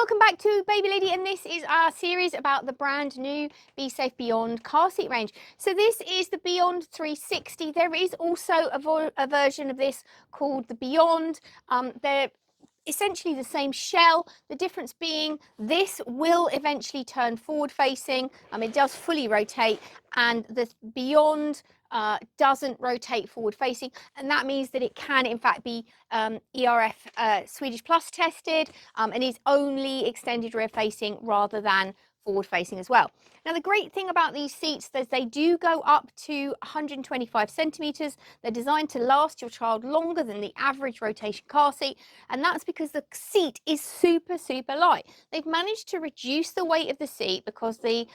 welcome back to Baby Lady, and this is our series about the brand new Besafe Beyond car seat range. So this is the Beyond 360. There is also a version of this called the Beyond. They're essentially the same shell, the difference being this will eventually turn forward facing. It does fully rotate, and the Beyond doesn't rotate forward facing, and that means that it can in fact be ERF Swedish Plus tested, and is only extended rear facing rather than forward facing as well. Now, the great thing about these seats is they do go up to 125 centimeters. They're designed to last your child longer than the average rotation car seat, and that's because the seat is super light. They've managed to reduce the weight of the seat because the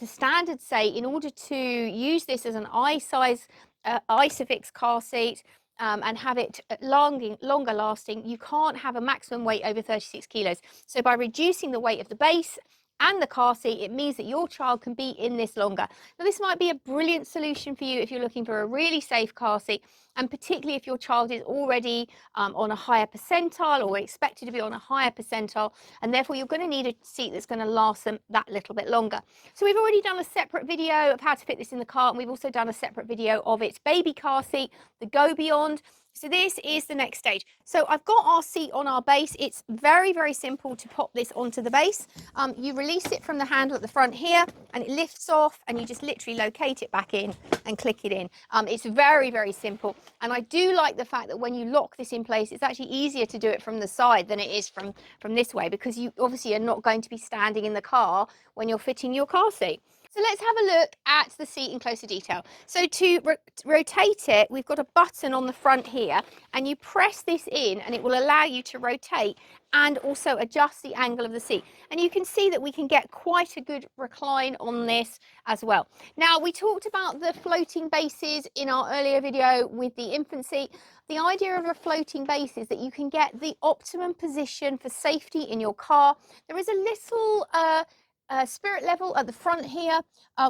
standards say in order to use this as an I-size Isofix car seat, and have it longer lasting, you can't have a maximum weight over 36 kilos. So by reducing the weight of the base and the car seat, it means that your child can be in this longer. Now, this might be a brilliant solution for you if you're looking for a really safe car seat, and particularly if your child is already on a higher percentile or expected to be on a higher percentile, and therefore you're going to need a seat that's going to last them that little bit longer. So we've already done a separate video of how to fit this in the car, and we've also done a separate video of its baby car seat, the Go Beyond. So this is the next stage. So I've got our seat on our base. It's very simple to pop this onto the base. You release it from the handle at the front here, and it lifts off, and you just literally locate it back in and click it in. It's very simple, and I do like the fact that when you lock this in place, it's actually easier to do it from the side than it is from this way, because you obviously are not going to be standing in the car when you're fitting your car seat. So let's have a look at the seat in closer detail. So to rotate it, we've got a button on the front here, and you press this in and it will allow you to rotate and also adjust the angle of the seat. And you can see that we can get quite a good recline on this as well. Now, we talked about the floating bases in our earlier video with the infant seat. The idea of a floating base is that you can get the optimum position for safety in your car. There is a little spirit level at the front here,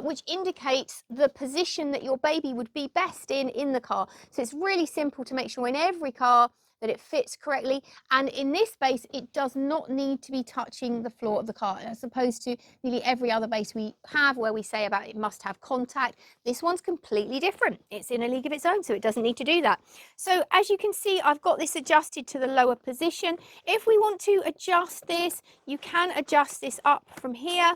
which indicates the position that your baby would be best in the car. So it's really simple to make sure in every car that it fits correctly, and in this base it does not need to be touching the floor of the car, as opposed to nearly every other base we have where we say about it must have contact. This one's completely different. It's in a league of its own, so it doesn't need to do that. So as you can see, I've got this adjusted to the lower position. If we want to adjust this, you can adjust this up from here.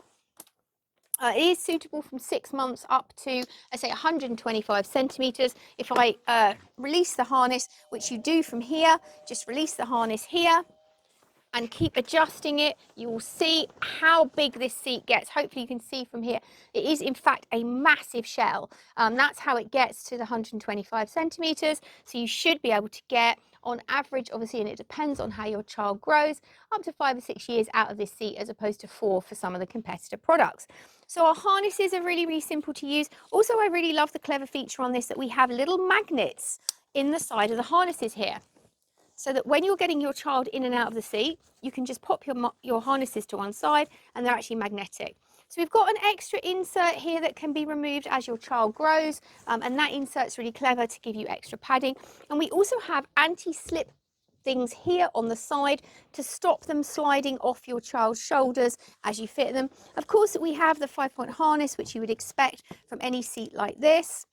It is suitable from 6 months up to, I say, 125 centimeters. If I release the harness, which you do from here, just release the harness here and keep adjusting it, you will see how big this seat gets. Hopefully you can see from here, it is in fact a massive shell. That's how it gets to the 125 centimeters. So you should be able to get, on average, obviously, and it depends on how your child grows, up to 5 or 6 years out of this seat, as opposed to 4 for some of the competitor products. So our harnesses are really simple to use. Also, I really love the clever feature on this that we have little magnets in the side of the harnesses here, so that when you're getting your child in and out of the seat, you can just pop your harnesses to one side, and they're actually magnetic. So we've got an extra insert here that can be removed as your child grows, and that insert's really clever to give you extra padding. And we also have anti-slip things here on the side to stop them sliding off your child's shoulders as you fit them. Of course, we have the 5-point harness, which you would expect from any seat like this.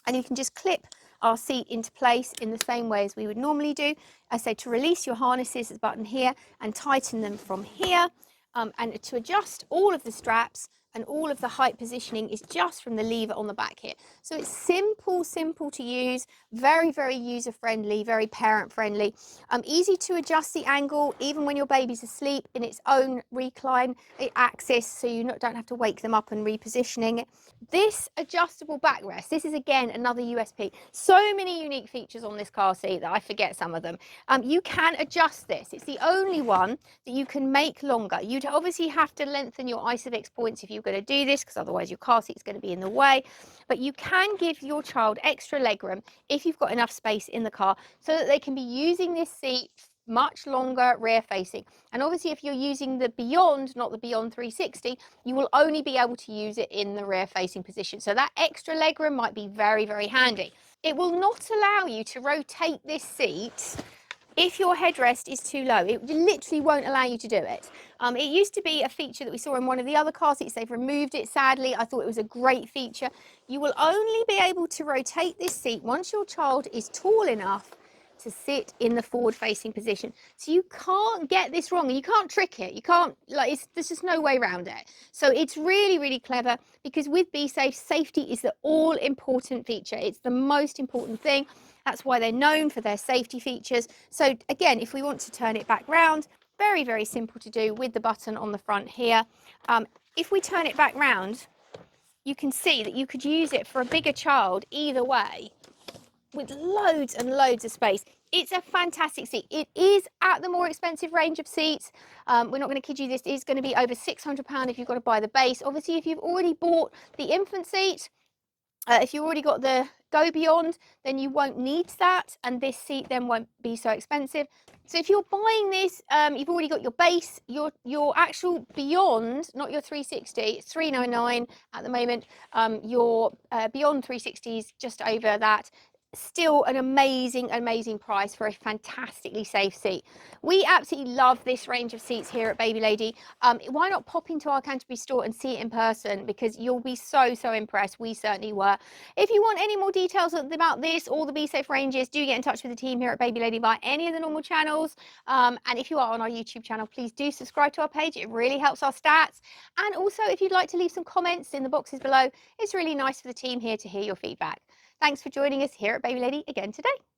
And you can just clip our seat into place in the same way as we would normally do. I say to release your harnesses, there's a button here, and tighten them from here. And to adjust all of the straps and all of the height positioning is just from the lever on the back here. So it's simple to use, very user-friendly, very parent-friendly. Easy to adjust the angle, even when your baby's asleep, in its own recline axis, so you don't have to wake them up and repositioning it. This adjustable backrest, this is again another USP. So many unique features on this car seat that I forget some of them. You can adjust this. It's the only one that you can make longer. You'd obviously have to lengthen your Isofix points if you're going to do this, because otherwise your car seat's going to be in the way. But you can give your child extra legroom if you've got enough space in the car, so that they can be using this seat much longer rear facing. And obviously if you're using the Beyond, not the Beyond 360, you will only be able to use it in the rear facing position. So that extra legroom might be very handy. It will not allow you to rotate this seat if your headrest is too low, it literally won't allow you to do it. It used to be a feature that we saw in one of the other car seats. They've removed it, sadly. I thought it was a great feature. You will only be able to rotate this seat once your child is tall enough to sit in the forward-facing position. So you can't get this wrong. You can't trick it. You can't, like, there's just no way around it. So it's really, really clever, because with Besafe, safety is the all-important feature. It's the most important thing. That's why they're known for their safety features. So again, if we want to turn it back round, very, very simple to do with the button on the front here. If we turn it back round, you can see that you could use it for a bigger child either way, with loads and loads of space. It's a fantastic seat. It is at the more expensive range of seats. We're not going to kid you, this is going to be over £600 if you've got to buy the base. Obviously, if you've already bought the infant seat, if you've already got the Go Beyond, then you won't need that, and this seat then won't be so expensive. So if you're buying this, you've already got your base, your actual Beyond, not your 360, it's £399 at the moment. Your Beyond 360 is just over that. Still an amazing, amazing price for a fantastically safe seat. We absolutely love this range of seats here at Baby Lady. Why not pop into our Canterbury store and see it in person, because you'll be so, so impressed. We certainly were. If you want any more details about this or the Besafe ranges, do get in touch with the team here at Baby Lady via any of the normal channels. And if you are on our YouTube channel, please do subscribe to our page. It really helps our stats. And also, if you'd like to leave some comments in the boxes below, it's really nice for the team here to hear your feedback. Thanks for joining us here at Baby Lady again today.